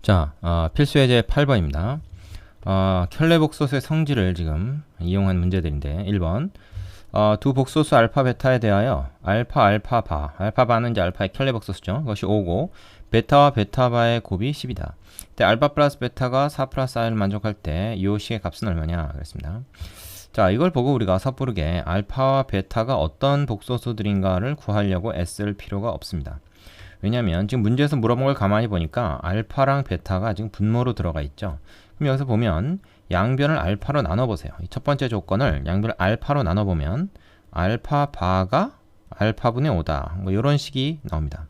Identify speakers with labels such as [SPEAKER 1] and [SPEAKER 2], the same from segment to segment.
[SPEAKER 1] 자, 필수 예제 8번입니다. 켤레복소수의 성질을 지금 이용한 문제들인데 1번 두 복소수 알파 베타에 대하여 알파 바는 이제 알파의 켤레복소수죠. 그것이 5고 베타와 베타바의 곱이 10이다. 근데 알파 플러스 베타가 4 플러스 i를 만족할 때 이 식의 값은 얼마냐 그랬습니다. 자, 이걸 보고 우리가 섣부르게 알파와 베타가 어떤 복소수들인가를 구하려고 애쓸 필요가 없습니다. 왜냐면 지금 문제에서 물어본 걸 가만히 보니까 알파랑 베타가 지금 분모로 들어가 있죠. 그럼 여기서 보면 양변을 알파로 나눠보세요. 첫 번째 조건을 양변을 알파로 나눠보면 알파 바가 알파분의 5다. 뭐 이런 식이 나옵니다.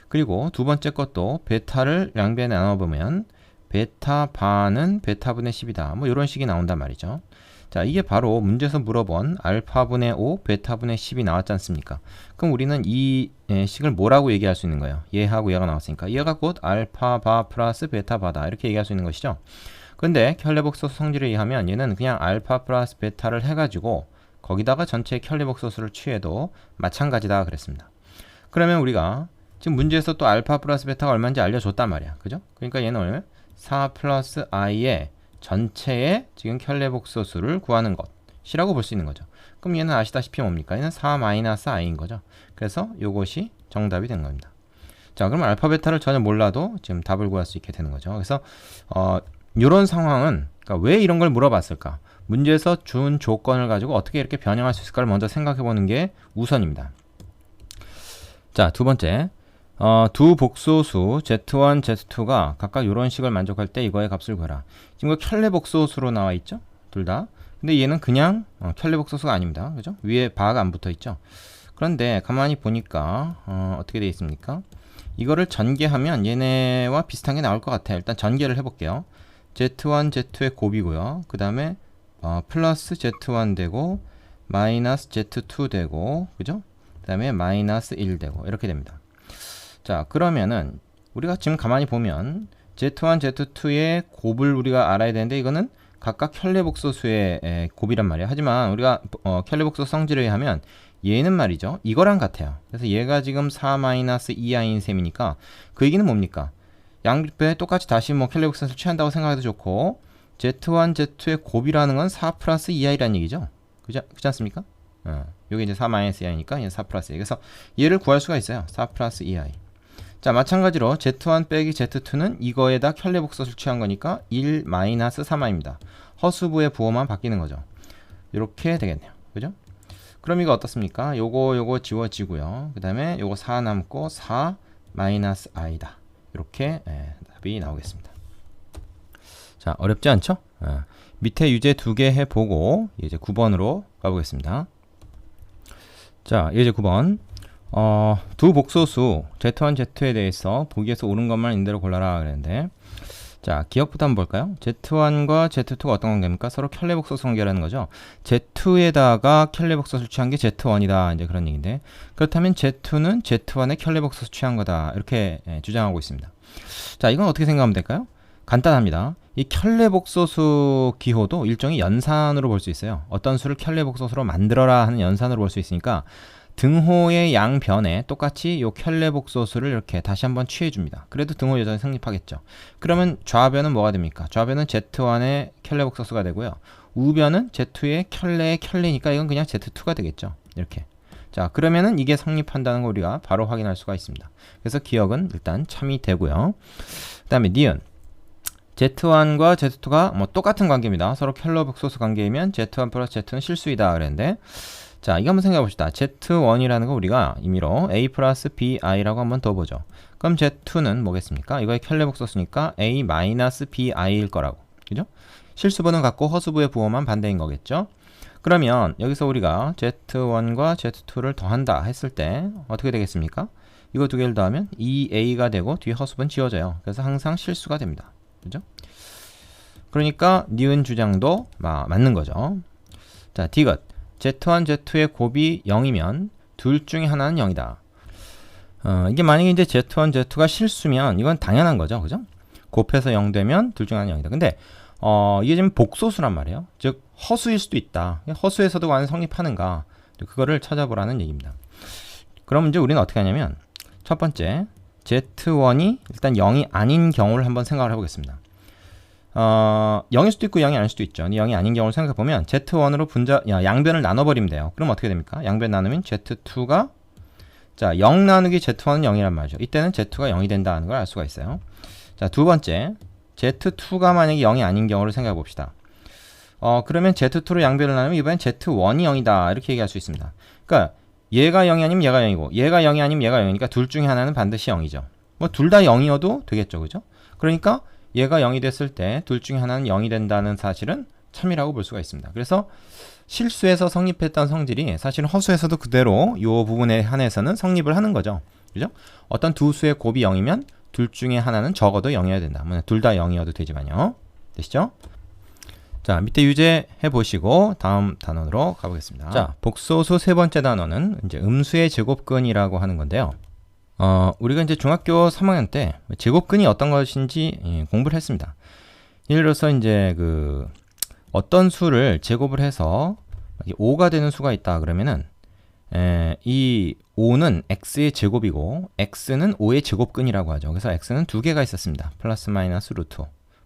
[SPEAKER 1] 그리고 두 번째 것도 베타를 양변에 나눠보면 베타 바는 베타분의 10이다. 뭐 이런 식이 나온단 말이죠. 자, 이게 바로 문제에서 물어본 알파분의 5, 베타분의 10이 나왔지 않습니까? 그럼 우리는 이 식을 뭐라고 얘기할 수 있는 거예요? 얘하고 얘가 나왔으니까 얘가 곧 알파 바 플러스 베타 바다 이렇게 얘기할 수 있는 것이죠. 근데 켤레복소수 성질에 의하면 얘는 그냥 알파 플러스 베타를 해가지고 거기다가 전체 켤레복소수를 취해도 마찬가지다 그랬습니다. 그러면 우리가 지금 문제에서 또 알파 플러스 베타가 얼마인지 알려줬단 말이야. 그죠? 그러니까 얘는 4 플러스 i의 전체의 지금 켤레복소수를 구하는 것이라고 볼 수 있는 거죠. 그럼 얘는 아시다시피 뭡니까? 얘는 4 마이너스 i인 거죠. 그래서 이것이 정답이 된 겁니다. 자, 그럼 알파 베타를 전혀 몰라도 지금 답을 구할 수 있게 되는 거죠. 그래서 이런 상황은 그러니까 왜 이런 걸 물어봤을까? 문제에서 준 조건을 가지고 어떻게 이렇게 변형할 수 있을까를 먼저 생각해 보는 게 우선입니다. 자, 두 번째. 두 복소수 Z1, Z2가 각각 이런 식을 만족할 때 이거의 값을 구해라. 지금 이거 켤레복소수로 나와 있죠? 둘 다. 근데 얘는 그냥 켤레복소수가 아닙니다. 그죠? 위에 바가 안 붙어 있죠? 그런데 가만히 보니까 어떻게 되어 있습니까? 이거를 전개하면 얘네와 비슷한 게 나올 것 같아요. 일단 전개를 해볼게요. Z1, Z2의 곱이고요. 그 다음에 플러스 Z1 되고 마이너스 Z2 되고 그죠? 그 다음에 마이너스 1 되고 이렇게 됩니다. 자, 그러면은 우리가 지금 가만히 보면 Z1, Z2의 곱을 우리가 알아야 되는데 이거는 각각 켤레복소수의 곱이란 말이에요. 하지만 우리가 켤레복소수 성질에 의하면 얘는 말이죠. 이거랑 같아요. 그래서 얘가 지금 4-2i인 셈이니까 그 얘기는 뭡니까? 양변에 똑같이 다시 뭐 켤레복소수를 취한다고 생각해도 좋고 Z1, Z2의 곱이라는 건 4 플러스 2i라는 얘기죠. 그렇지 않습니까? 요게 이제 4-i니까 얘는 4 플러스 2. 그래서 얘를 구할 수가 있어요. 4 플러스 2i. 자, 마찬가지로 Z1 빼기 Z2는 이거에다 켤레복소수를 취한 거니까 1 마이너스 3i입니다. 허수부의 부호만 바뀌는 거죠. 이렇게 되겠네요. 그죠? 그럼 이거 어떻습니까? 요거 지워지고요. 그 다음에 요거 4 남고 4 마이너스 i다. 이렇게 답이 나오겠습니다. 자, 어렵지 않죠? 밑에 유제 두 개 해보고 이제 9번으로 가보겠습니다. 자, 이제 9번. 두 복소수 Z1, Z2에 대해서 보기에서 옳은 것만 있는 대로 골라라 그랬는데, 자, 기억부터 한번 볼까요? Z1과 Z2가 어떤 관계입니까? 서로 켤레복소수 관계라는 거죠. Z2에다가 켤레복소수를 취한 게 Z1이다. 이제 그런 얘기인데, 그렇다면 Z2는 Z1의 켤레복소수 취한 거다. 이렇게 주장하고 있습니다. 자, 이건 어떻게 생각하면 될까요? 간단합니다. 이 켤레복소수 기호도 일종의 연산으로 볼 수 있어요. 어떤 수를 켤레복소수로 만들어라 하는 연산으로 볼 수 있으니까 등호의 양변에 똑같이 이 켤레복소수를 이렇게 다시 한번 취해줍니다. 그래도 등호 여전히 성립하겠죠. 그러면 좌변은 뭐가 됩니까? 좌변은 Z1의 켤레복소수가 되고요. 우변은 Z2의 켤레의 켤레니까 이건 그냥 Z2가 되겠죠. 이렇게. 자, 그러면은 이게 성립한다는 걸 우리가 바로 확인할 수가 있습니다. 그래서 기억은 일단 참이 되고요. 그 다음에 니은. Z1과 Z2가 뭐 똑같은 관계입니다. 서로 켤레복소수 관계이면 Z1 플러스 Z2는 실수이다 그랬는데, 자, 이거 한번 생각해 봅시다. Z1이라는 거 우리가 임의로 A 플러스 BI라고 한번 더 보죠. 그럼 Z2는 뭐겠습니까? 이거의 켤레복소수니까 A 마이너스 BI일 거라고. 그죠? 실수부는 같고 허수부의 부호만 반대인 거겠죠? 그러면 여기서 우리가 Z1과 Z2를 더한다 했을 때 어떻게 되겠습니까? 이거 두 개를 더하면 2A가 되고 뒤에 허수부는 지워져요. 그래서 항상 실수가 됩니다. 그죠? 그러니까 니은 주장도 맞는 거죠. 자, 디귿. Z1, Z2의 곱이 0이면 둘 중에 하나는 0이다. 이게 만약에 이제 Z1, Z2가 실수면 이건 당연한 거죠. 그죠? 곱해서 0 되면 둘 중에 하나는 0이다. 근데 이게 지금 복소수란 말이에요. 즉 허수일 수도 있다. 허수에서도 과연 성립하는가? 그거를 찾아보라는 얘기입니다. 그럼 이제 우리는 어떻게 하냐면 첫 번째 Z1이 일단 0이 아닌 경우를 한번 생각을 해보겠습니다. 0일 수도 있고 0이 아닐 수도 있죠. 0이 아닌 경우를 생각해보면 Z1으로 양변을 나눠버리면 돼요. 그럼 어떻게 됩니까? 양변 나누면 Z2가 자, 0 나누기 Z1은 0이란 말이죠. 이때는 Z2가 0이 된다는 걸 알 수가 있어요. 자, 두 번째, Z2가 만약에 0이 아닌 경우를 생각해 봅시다. 그러면 Z2로 양변을 나누면 이번엔 Z1이 0이다. 이렇게 얘기할 수 있습니다. 그러니까 얘가 0이 아니면 얘가 0이고 얘가 0이 아니면 얘가 0이니까 둘 중에 하나는 반드시 0이죠. 뭐 둘 다 0이어도 되겠죠. 그죠? 그러니까 얘가 0이 됐을 때 둘 중에 하나는 0이 된다는 사실은 참이라고 볼 수가 있습니다. 그래서 실수에서 성립했던 성질이 사실은 허수에서도 그대로 이 부분에 한해서는 성립을 하는 거죠. 그죠? 어떤 두 수의 곱이 0이면 둘 중에 하나는 적어도 0이어야 된다. 둘 다 0이어도 되지만요. 되시죠? 자, 밑에 유제 해보시고 다음 단원으로 가보겠습니다. 자, 복소수 세 번째 단원은 이제 음수의 제곱근이라고 하는 건데요. 우리가 이제 중학교 3학년 때 제곱근이 어떤 것인지 공부를 했습니다. 예를 들어서 이제 어떤 수를 제곱을 해서 5가 되는 수가 있다 그러면은 이 5는 x의 제곱이고 x는 5의 제곱근이라고 하죠. 그래서 x는 두 개가 있었습니다. 플러스 마이너스 루트.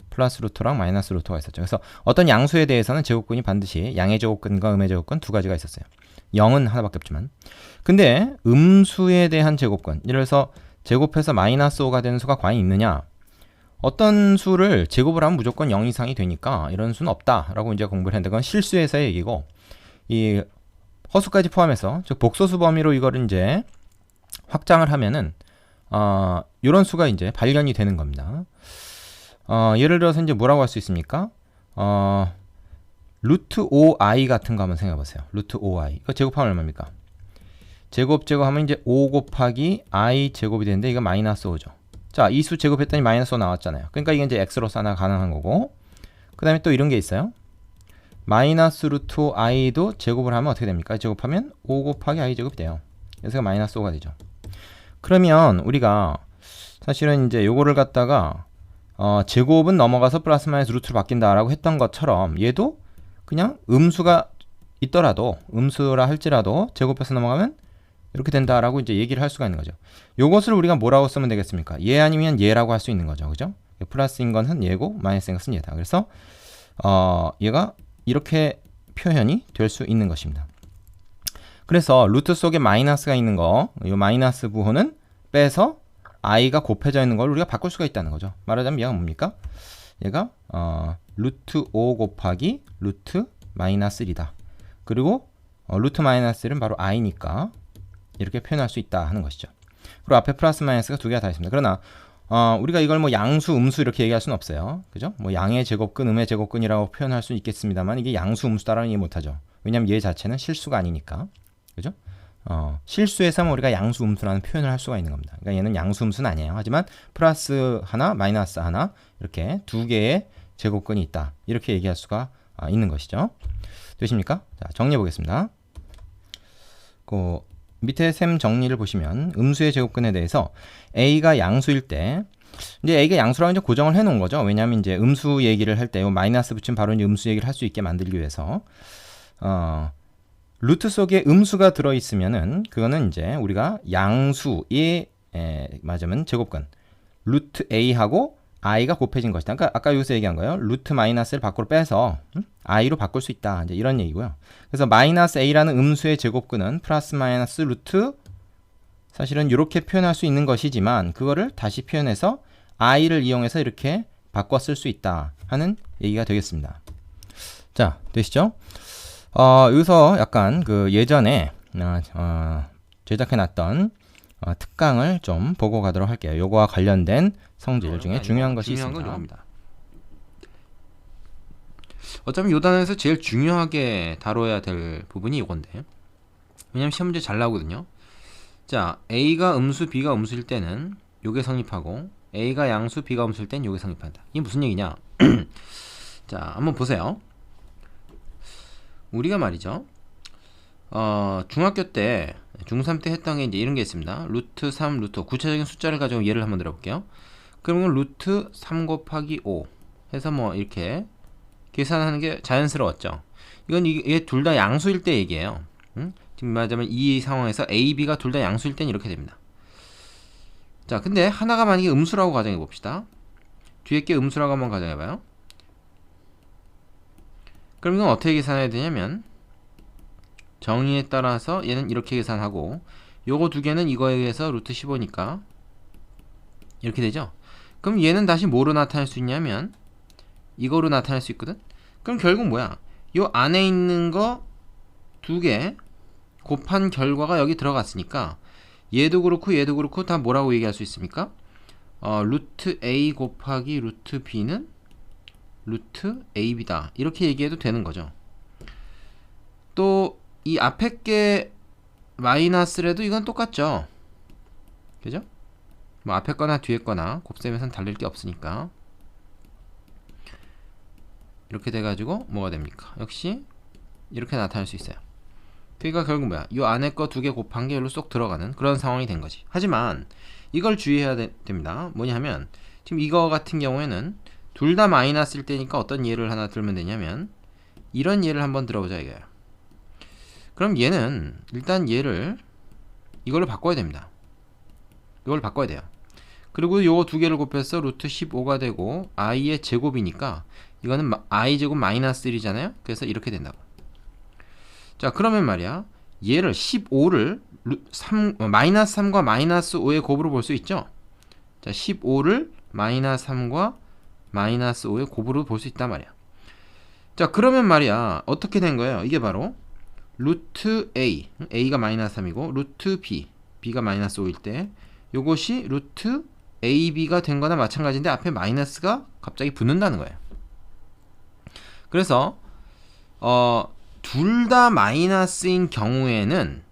[SPEAKER 1] 플러스 루트랑 마이너스 루트가 있었죠. 그래서 어떤 양수에 대해서는 제곱근이 반드시 양의 제곱근과 음의 제곱근 두 가지가 있었어요. 0은 하나밖에 없지만. 근데 음수에 대한 제곱근, 예를 들어서 제곱해서 마이너스 5가 되는 수가 과연 있느냐? 어떤 수를 제곱을 하면 무조건 0 이상이 되니까 이런 수는 없다라고 이제 공부를 했는데 그건 실수에서의 얘기고, 이 허수까지 포함해서 즉 복소수 범위로 이거를 이제 확장을 하면은 이런 수가 이제 발견이 되는 겁니다. 예를 들어서 이제 뭐라고 할 수 있습니까? 루트 5i 같은 거 한번 생각해 보세요. 루트 5i. 이거 제곱하면 얼마입니까? 제곱하면 이제 5 곱하기 i 제곱이 되는데 이거 마이너스 5죠. 자, 이 수 제곱했더니 마이너스 5 나왔잖아요. 그러니까 이게 이제 x로서 하나 가능한 거고, 그 다음에 또 이런 게 있어요. 마이너스 루트 i도 제곱을 하면 어떻게 됩니까? 제곱하면 5 곱하기 i 제곱이 돼요. 그래서 마이너스 5가 되죠. 그러면 우리가 사실은 이제 요거를 갖다가 제곱은 넘어가서 플러스 마이너스 루트로 바뀐다라고 했던 것처럼 얘도 그냥 음수가 있더라도 음수라 할지라도 제곱해서 넘어가면 이렇게 된다라고 이제 얘기를 할 수가 있는 거죠. 요것을 우리가 뭐라고 쓰면 되겠습니까? 얘 아니면 얘라고 할 수 있는 거죠. 그죠? 플러스인 것은 얘고 마이너스인 것은 얘다. 그래서 얘가 이렇게 표현이 될 수 있는 것입니다. 그래서 루트 속에 마이너스가 있는 거, 이 마이너스 부호는 빼서 i가 곱해져 있는 걸 우리가 바꿀 수가 있다는 거죠. 말하자면 얘가 뭡니까? 얘가 루트 5 곱하기 루트 마이너스 1이다. 그리고 루트 마이너스 1은 바로 i니까 이렇게 표현할 수 있다 하는 것이죠. 그리고 앞에 플러스 마이너스가 두 개가 다 있습니다. 그러나 우리가 이걸 뭐 양수, 음수 이렇게 얘기할 수는 없어요. 그죠? 뭐 양의 제곱근, 음의 제곱근이라고 표현할 수 있겠습니다만 이게 양수, 음수다라는 얘기 못하죠. 왜냐하면 얘 자체는 실수가 아니니까. 그죠? 실수에서만 우리가 양수, 음수라는 표현을 할 수가 있는 겁니다. 그러니까 얘는 양수, 음수는 아니에요. 하지만 플러스 하나, 마이너스 하나 이렇게 두 개의 제곱근이 있다. 이렇게 얘기할 수가 있는 것이죠. 되십니까? 자, 정리해 보겠습니다. 밑에 셈 정리를 보시면 음수의 제곱근에 대해서 a가 양수일 때 이제 a가 양수라고 이제 고정을 해 놓은 거죠. 왜냐하면 이제 음수 얘기를 할 때 마이너스 붙이면 바로 이제 음수 얘기를 할 수 있게 만들기 위해서 루트 속에 음수가 들어 있으면은 그거는 이제 우리가 양수에 맞으면 제곱근 루트 a하고 i가 곱해진 것이다. 그러니까 아까 여기서 얘기한 거예요. 루트 마이너스를 밖으로 빼서 i로 바꿀 수 있다. 이제 이런 얘기고요. 그래서 마이너스 a라는 음수의 제곱근은 플러스 마이너스 루트 사실은 이렇게 표현할 수 있는 것이지만 그거를 다시 표현해서 i를 이용해서 이렇게 바꿔 쓸 수 있다 하는 얘기가 되겠습니다. 자, 되시죠? 여기서 약간 예전에 제작해놨던 특강을 좀 보고 가도록 할게요. 요거와 관련된 성질 중에 중요한 것이 있습니다.
[SPEAKER 2] 어차피 요 단원에서 제일 중요하게 다뤄야 될 부분이 이건데, 왜냐면 시험 문제 잘 나오거든요. 자, A가 음수, B가 음수일 때는 요게 성립하고 A가 양수, B가 음수일 때는 요게 성립한다. 이게 무슨 얘기냐? 자, 한번 보세요. 우리가 말이죠, 중학교 때, 중3 때 했던 게 이제 이런 게 있습니다. 루트 3, 루트 5. 구체적인 숫자를 가지고 예를 한번 들어볼게요. 그러면 루트 3 곱하기 5 해서 뭐 이렇게 계산하는 게 자연스러웠죠. 이건 이게 둘 다 양수일 때 얘기예요. 지금 말하자면 이 상황에서 A, B가 둘 다 양수일 때는 이렇게 됩니다. 자, 근데 하나가 만약에 음수라고 가정해 봅시다. 뒤에 게 음수라고 한번 가정해 봐요. 그럼 이건 어떻게 계산해야 되냐면 정의에 따라서 얘는 이렇게 계산하고 요거 두 개는 이거에 의해서 루트 15니까 이렇게 되죠. 그럼 얘는 다시 뭐로 나타낼 수 있냐면 이거로 나타낼 수 있거든. 그럼 결국 뭐야? 요 안에 있는 거 두 개 곱한 결과가 여기 들어갔으니까 얘도 그렇고 다 뭐라고 얘기할 수 있습니까? 루트 a 곱하기 루트 b는 루트 ab다 이렇게 얘기해도 되는 거죠. 또 이 앞에 게 마이너스래도 이건 똑같죠. 그죠? 뭐 앞에 거나 뒤에 거나 곱셈에선 달릴 게 없으니까 이렇게 돼가지고 뭐가 됩니까? 역시 이렇게 나타날 수 있어요. 그러니까 결국 뭐야? 이 안에 거 두 개 곱한 게 여기로 쏙 들어가는 그런 상황이 된 거지. 하지만 이걸 주의해야 됩니다. 뭐냐 하면 지금 이거 같은 경우에는 둘 다 마이너스일 때니까 어떤 예를 하나 들면 되냐면 이런 예를 한번 들어보자 이거예요. 그럼 얘는 일단 얘를 이걸로 바꿔야 됩니다. 이걸 바꿔야 돼요. 그리고 요거 두 개를 곱해서 루트 15가 되고 i의 제곱이니까 이거는 i 제곱 마이너스 1이잖아요. 그래서 이렇게 된다고. 자, 그러면 말이야 얘를 15를 마이너스 3과 마이너스 5의 곱으로 볼 수 있죠. 자, 15를 마이너스 3과 마이너스 5의 곱으로 볼 수 있단 말이야. 자, 그러면 말이야 어떻게 된 거예요? 이게 바로 루트 a, a가 마이너스 3이고 루트 b, b가 마이너스 5일 때 요것이 루트 ab가 된 거나 마찬가지인데 앞에 마이너스가 갑자기 붙는다는 거예요. 그래서 둘 다 마이너스인 경우에는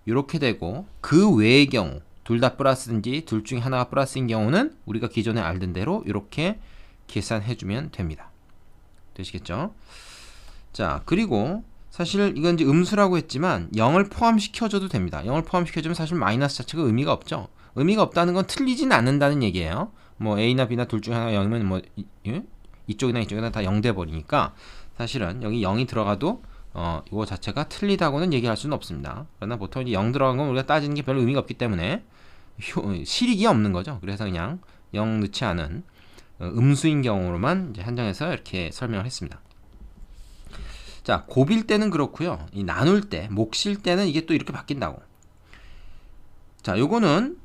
[SPEAKER 2] 이렇게 되고 그 외의 경우 둘 다 플러스든지 둘 중에 하나가 플러스인 경우는 우리가 기존에 알던 대로 이렇게 계산해주면 됩니다. 되시겠죠? 자, 그리고 사실 이건 이제 음수라고 했지만 0을 포함시켜줘도 됩니다. 0을 포함시켜주면 사실 마이너스 자체가 의미가 없죠. 의미가 없다는 건 틀리진 않는다는 얘기예요. 뭐 A나 B나 둘 중에 하나가 0이면 뭐 이쪽이나 이쪽이나 다 0 돼버리니까 사실은 여기 0이 들어가도 이거 자체가 틀리다고는 얘기할 수는 없습니다. 그러나 보통 이제 0 들어간 건 우리가 따지는 게 별로 의미가 없기 때문에 실익이 없는 거죠. 그래서 그냥 0 넣지 않은 음수인 경우로만 이제 한정해서 이렇게 설명을 했습니다. 자, 곱일 때는 그렇고요. 이 나눌 때, 몫일 때는 이게 또 이렇게 바뀐다고. 자, 요거는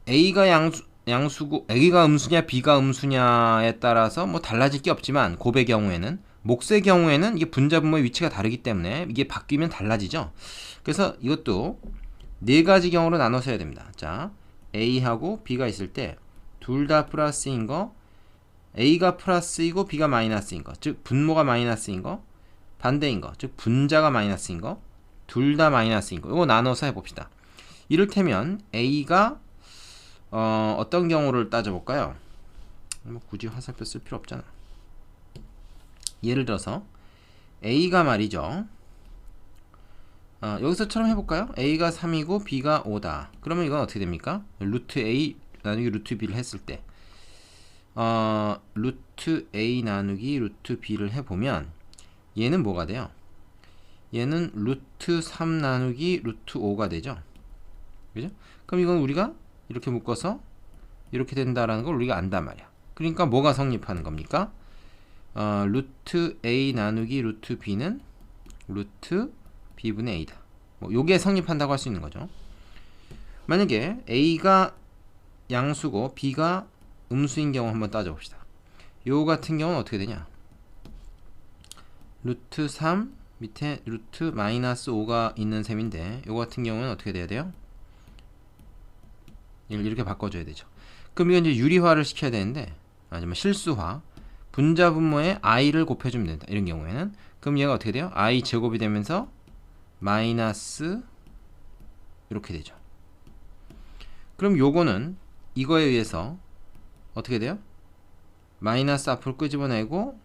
[SPEAKER 2] A가 양수고 A가 음수냐 B가 음수냐에 따라서 뭐 달라질 게 없지만 곱의 경우에는 몫의 경우에는 이게 분자 분모의 위치가 다르기 때문에 이게 바뀌면 달라지죠. 그래서 이것도 네 가지 경우로 나눠서 해야 됩니다. 자, A하고 B가 있을 때 둘 다 플러스인 거, A가 플러스이고 B가 마이너스인 거, 즉 분모가 마이너스인 거, 반대인 거, 즉 분자가 마이너스인 거, 둘 다 마이너스인 거, 이거 나눠서 해봅시다. 이를테면 A가 어떤 경우를 따져볼까요? 뭐 굳이 화살표 쓸 필요 없잖아. 예를 들어서 A가 말이죠. 여기서처럼 해볼까요? A가 3이고 B가 5다. 그러면 이건 어떻게 됩니까? 루트 A 나누기 루트 B를 했을 때 루트 A 나누기 루트 B를 해보면 얘는 뭐가 돼요? 얘는 루트 3 나누기 루트 5가 되죠. 그죠? 그럼 이건 우리가 이렇게 묶어서 이렇게 된다라는 걸 우리가 안단 말이야. 그러니까 뭐가 성립하는 겁니까? 루트 A 나누기 루트 B는 루트 B분의 A다. 뭐 요게 성립한다고 할 수 있는 거죠. 만약에 A가 양수고 B가 음수인 경우 한번 따져봅시다. 요 같은 경우는 어떻게 되냐? 루트 3 밑에 루트 마이너스 5가 있는 셈인데 요 같은 경우는 어떻게 돼야 돼요? 이렇게 바꿔줘야 되죠. 그럼 이건 이제 유리화를 시켜야 되는데 아니면 실수화 분자 분모에 i를 곱해주면 된다. 이런 경우에는 그럼 얘가 어떻게 돼요? i 제곱이 되면서 마이너스 이렇게 되죠. 그럼 요거는 이거에 의해서 어떻게 돼요? 마이너스 앞으로 끄집어내고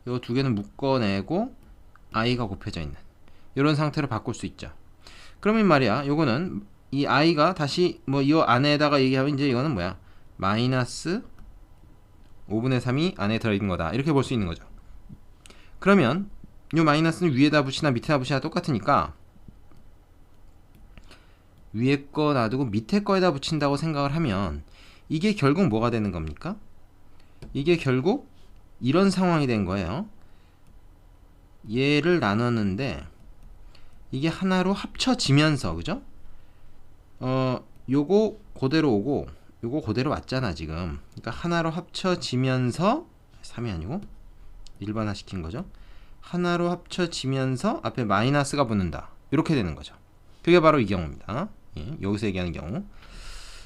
[SPEAKER 2] 요 두 개는 묶어내고 i가 곱해져 있는 이런 상태로 바꿀 수 있죠. 그러면 말이야 요거는 이 i가 다시 뭐 이 안에다가 얘기하면 이제 이거는 뭐야? 마이너스 5분의 3이 안에 들어있는 거다. 이렇게 볼 수 있는 거죠. 그러면 이 마이너스는 위에다 붙이나 밑에다 붙이나 똑같으니까 위에 거 놔두고 밑에 거에다 붙인다고 생각을 하면 이게 결국 뭐가 되는 겁니까? 이게 결국 이런 상황이 된 거예요. 얘를 나눴는데 이게 하나로 합쳐지면서, 그죠? 요거 그대로 오고 요거 그대로 왔잖아 지금. 그러니까 하나로 합쳐지면서 3이 아니고 일반화 시킨 거죠. 하나로 합쳐지면서 앞에 마이너스가 붙는다. 이렇게 되는 거죠. 그게 바로 이 경우입니다. 예, 여기서 얘기하는 경우.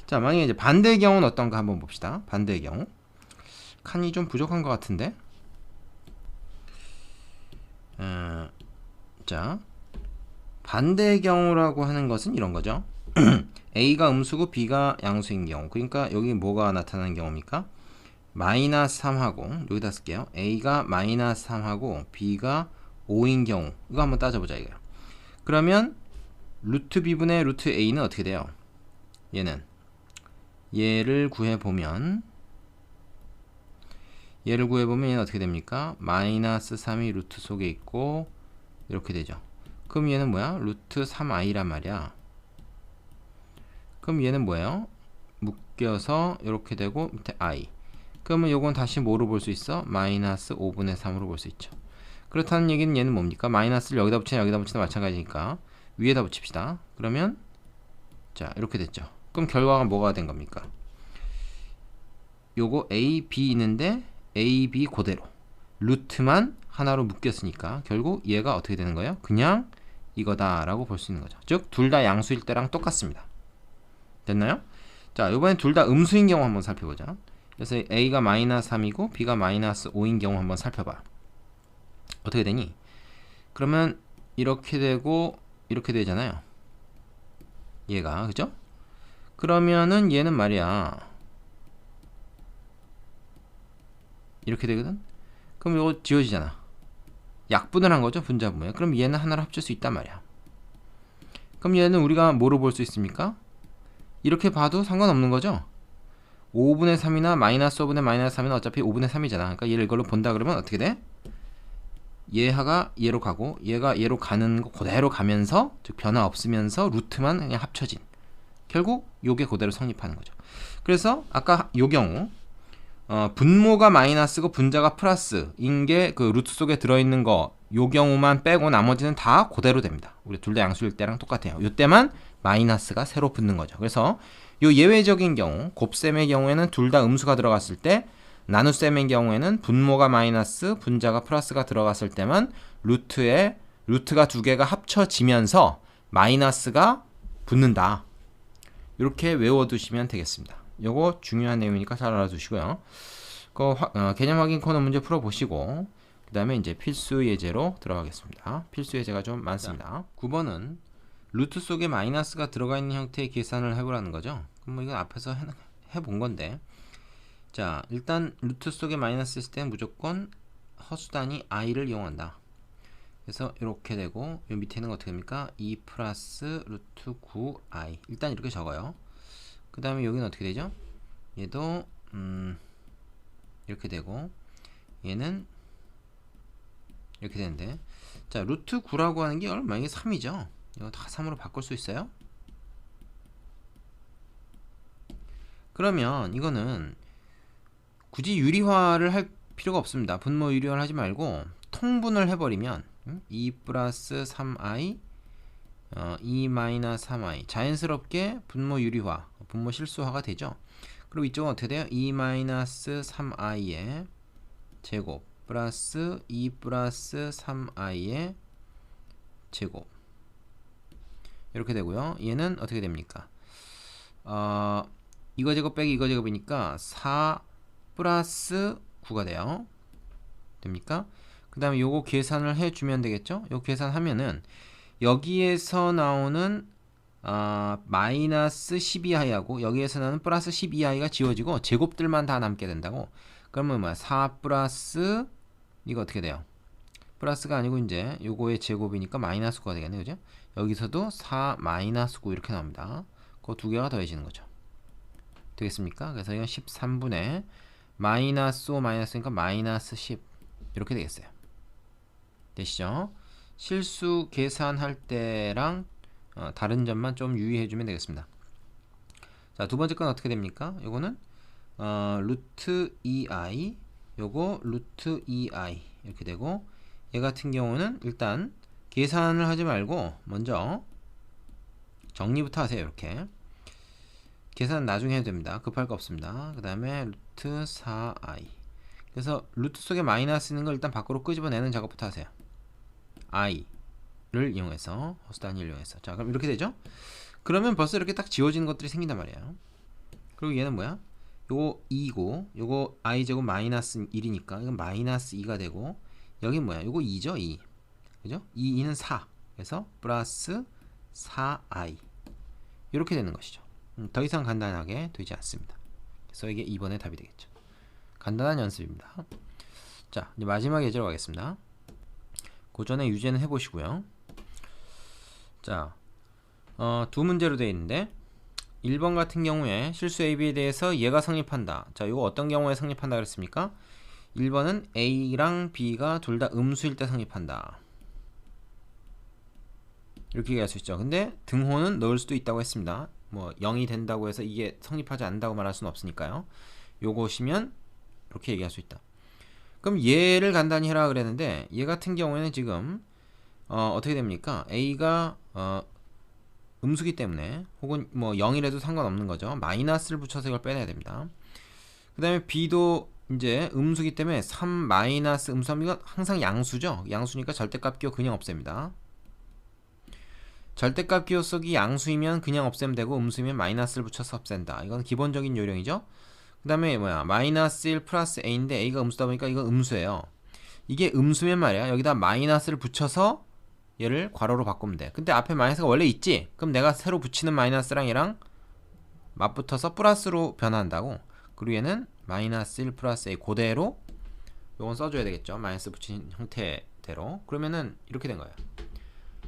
[SPEAKER 2] 자, 만약에 이제 반대의 경우는 어떤가 한번 봅시다. 반대의 경우. 칸이 좀 부족한 것 같은데. 자, 반대의 경우라고 하는 것은 이런 거죠. A가 음수고 B가 양수인 경우. 그러니까 여기 뭐가 나타나는 경우입니까? 마이너스 3하고 여기다 쓸게요. A가 마이너스 3하고 B가 5인 경우. 이거 한번 따져보자 이거요. 그러면 루트 B분의 루트 A는 어떻게 돼요? 얘를 구해보면 얘는 어떻게 됩니까? 마이너스 3이 루트 속에 있고 이렇게 되죠. 그럼 얘는 뭐야? 루트 3i란 말이야. 그럼 얘는 뭐예요? 묶여서 이렇게 되고 밑에 i. 그러면 요건 다시 뭐로 볼 수 있어? 마이너스 5분의 3으로 볼 수 있죠. 그렇다는 얘기는 얘는 뭡니까? 마이너스를 여기다 붙이나 여기다 붙이나 마찬가지니까 위에다 붙입시다. 그러면 자 이렇게 됐죠. 그럼 결과가 뭐가 된 겁니까? 요거 a, b 있는데 a, b 그대로 루트만 하나로 묶였으니까 결국 얘가 어떻게 되는 거예요? 그냥 이거다 라고 볼 수 있는 거죠. 즉 둘 다 양수일 때랑 똑같습니다. 됐나요? 자, 이번엔 둘 다 음수인 경우 한번 살펴보자. 그래서 A가 마이너스 3이고 B가 마이너스 5인 경우 한번 살펴봐. 어떻게 되니? 그러면 이렇게 되고 이렇게 되잖아요. 얘가, 그죠? 그러면은 얘는 말이야 이렇게 되거든? 그럼 이거 지워지잖아. 약분을 한 거죠, 분자분모에. 그럼 얘는 하나로 합칠 수 있단 말이야. 그럼 얘는 우리가 뭐로 볼 수 있습니까? 이렇게 봐도 상관없는 거죠. 5분의 3이나 마이너스 5분의 마이너스 3은 어차피 5분의 3이잖아. 그러니까 얘를 이걸로 본다 그러면 어떻게 돼? 얘가 얘로 가고 얘가 얘로 가는 거 그대로 가면서, 즉 변화 없으면서 루트만 그냥 합쳐진, 결국 요게 그대로 성립하는 거죠. 그래서 아까 요 경우 분모가 마이너스고 분자가 플러스인 게 그 루트 속에 들어있는 거, 요 경우만 빼고 나머지는 다 그대로 됩니다. 우리 둘 다 양수일 때랑 똑같아요. 요 때만 마이너스가 새로 붙는 거죠. 그래서 요 예외적인 경우, 곱셈의 경우에는 둘 다 음수가 들어갔을 때, 나눗셈의 경우에는 분모가 마이너스, 분자가 플러스가 들어갔을 때만 루트가 두 개가 합쳐지면서 마이너스가 붙는다. 이렇게 외워두시면 되겠습니다. 요거 중요한 내용이니까 잘 알아두시고요. 개념 확인 코너 문제 풀어보시고 그 다음에 이제 필수 예제로 들어가겠습니다. 필수 예제가 좀 많습니다. 9번은 루트 속에 마이너스가 들어가 있는 형태의 계산을 해보라는 거죠. 그럼 뭐 이건 앞에서 해본 건데, 자 일단 루트 속에 마이너스 있을 때는 무조건 허수단위 i를 이용한다. 그래서 이렇게 되고 요 밑에는 어떻게 됩니까? 2 플러스 루트 9i. 일단 이렇게 적어요. 그 다음에 여기는 어떻게 되죠? 얘도 이렇게 되고 얘는 이렇게 되는데, 자 루트 9라고 하는 게 만약에 3이죠. 이거 다 3으로 바꿀 수 있어요. 그러면 이거는 굳이 유리화를 할 필요가 없습니다. 분모 유리화를 하지 말고 통분을 해버리면 2 플러스 3i 2 마이너스 3i 자연스럽게 분모 유리화, 분모 실수화가 되죠. 그리고 이쪽은 어떻게 돼요? 2 마이너스 3i의 제곱 플러스 2 플러스 3i의 제곱 이렇게 되고요. 얘는 어떻게 됩니까? 이거 제곱 빼기 이거 제곱이니까 4 플러스 9가 돼요. 됩니까? 그 다음에 요거 계산을 해주면 되겠죠? 요 계산하면은 여기에서 나오는 마이너스 12i하고 여기에서 나오는 플러스 12i가 지워지고 제곱들만 다 남게 된다고. 그러면 뭐야? 4 플러스 이거 어떻게 돼요? 플러스가 아니고 이제 요거의 제곱이니까 마이너스 9가 되겠네, 그죠? 여기서도 4 마이너스 9 이렇게 나옵니다. 그 두 개가 더해지는 거죠. 되겠습니까? 그래서 이건 13분의 마이너스 5 마이너스니까 마이너스 10 이렇게 되겠어요. 되시죠? 실수 계산할 때랑 다른 점만 좀 유의해 주면 되겠습니다. 자, 두 번째 건 어떻게 됩니까? 요거는 루트 2i, 요거 루트 2i 이렇게 되고, 얘 같은 경우는 일단 계산을 하지 말고 먼저 정리부터 하세요. 이렇게 계산 나중에 해도 됩니다. 급할 거 없습니다. 그 다음에 루트 4i, 그래서 루트 속에 마이너스 있는 걸 일단 밖으로 끄집어내는 작업부터 하세요. i를 이용해서, 허수 단위를 이용해서. 자, 그럼 이렇게 되죠? 그러면 벌써 이렇게 딱 지워지는 것들이 생긴단 말이에요. 그리고 얘는 뭐야? 요거 2고, 요거 i제곱 마이너스 1이니까 이건 마이너스 2가 되고, 여기 뭐야? 요거 2죠? 2. 그죠? 2는 4. 그래서 플러스 4i. 이렇게 되는 것이죠. 더 이상 간단하게 되지 않습니다. 그래서 이게 2번의 답이 되겠죠. 간단한 연습입니다. 자, 이제 마지막 예제로 가겠습니다. 그 전에 유제는 해보시고요. 자, 두 문제로 되어 있는데 1번 같은 경우에 실수 AB에 대해서 얘가 성립한다. 자, 이거 어떤 경우에 성립한다 그랬습니까? 1번은 A랑 B가 둘 다 음수일 때 성립한다. 이렇게 얘기할 수 있죠. 근데 등호는 넣을 수도 있다고 했습니다. 뭐 0이 된다고 해서 이게 성립하지 않는다고 말할 수는 없으니까요. 요것이면 이렇게 얘기할 수 있다. 그럼 얘를 간단히 해라 그랬는데, 얘 같은 경우에는 지금 어떻게 됩니까? A가 음수기 때문에, 혹은 뭐 0이라도 상관없는 거죠. 마이너스를 붙여서 이걸 빼내야 됩니다. 그 다음에 B도 이제 음수기 때문에 3 마이너스 음수하면 이건 항상 양수죠. 양수니까 절대값 기호 그냥 없앱니다. 절대값 기호 속이 양수이면 그냥 없애면 되고, 음수이면 마이너스를 붙여서 없앤다. 이건 기본적인 요령이죠. 그 다음에 뭐야, 마이너스 1 플러스 a인데 a가 음수다 보니까 이건 음수예요. 이게 음수면 말이야, 여기다 마이너스를 붙여서 얘를 괄호로 바꾸면 돼. 근데 앞에 마이너스가 원래 있지? 그럼 내가 새로 붙이는 마이너스랑 얘랑 맞붙어서 플러스로 변화한다고. 그리고 얘는 마이너스 1 플러스 a 그대로 요건 써줘야 되겠죠. 마이너스 붙인 형태대로. 그러면은 이렇게 된 거예요.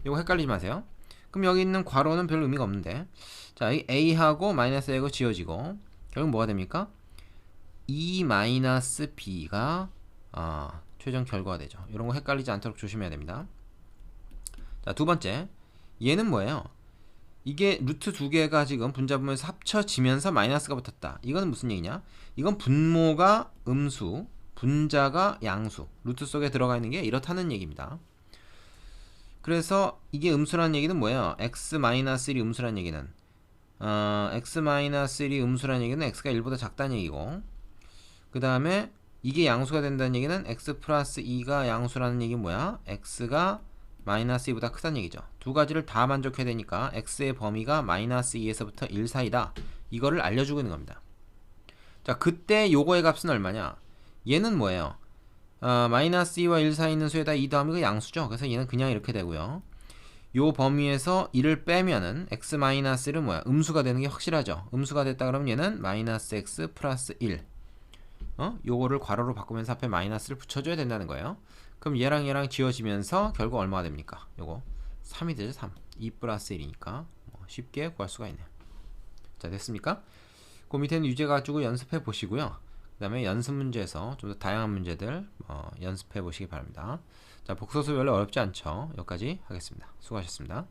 [SPEAKER 2] 이거 헷갈리지 마세요. 그럼 여기 있는 괄호는 별 의미가 없는데, 자, 이 a하고 마이너스 a가 지워지고 결국 뭐가 됩니까? 2-b가 최종 결과가 되죠. 이런 거 헷갈리지 않도록 조심해야 됩니다. 자, 두 번째, 얘는 뭐예요? 이게 루트 두 개가 지금 분자분모에서 합쳐지면서 마이너스가 붙었다. 이건 무슨 얘기냐? 이건 분모가 음수, 분자가 양수, 루트 속에 들어가 있는 게 이렇다는 얘기입니다. 그래서 이게 음수라는 얘기는 뭐예요? x-1이 음수라는 얘기는 x-1이 음수라는 얘기는 x가 1보다 작다는 얘기고, 그 다음에 이게 양수가 된다는 얘기는 x 플러스 2가 양수라는 얘기는 뭐야? x가 마이너스 2보다 크다는 얘기죠. 두 가지를 다 만족해야 되니까 x의 범위가 마이너스 2에서부터 1 사이다. 이거를 알려주고 있는 겁니다. 자, 그때 요거의 값은 얼마냐? 얘는 뭐예요? 마이너스 2와 1 사이 있는 수에다 2 더하면 그 양수죠. 그래서 얘는 그냥 이렇게 되고요. 요 범위에서 1을 빼면은 x-1은 뭐야? 음수가 되는 게 확실하죠. 음수가 됐다 그러면 얘는 마이너스 x 플러스 1. 요거를 괄호로 바꾸면서 앞에 마이너스를 붙여줘야 된다는 거예요. 그럼 얘랑 얘랑 지워지면서 결국 얼마가 됩니까? 요거 3이 되죠. 3. 2 플러스 1이니까 쉽게 구할 수가 있네요. 자, 됐습니까? 그 밑에는 유제 가지고 연습해 보시고요. 그 다음에 연습 문제에서 좀 더 다양한 문제들 연습해 보시기 바랍니다. 자, 복소수 별로 어렵지 않죠. 여기까지 하겠습니다. 수고하셨습니다.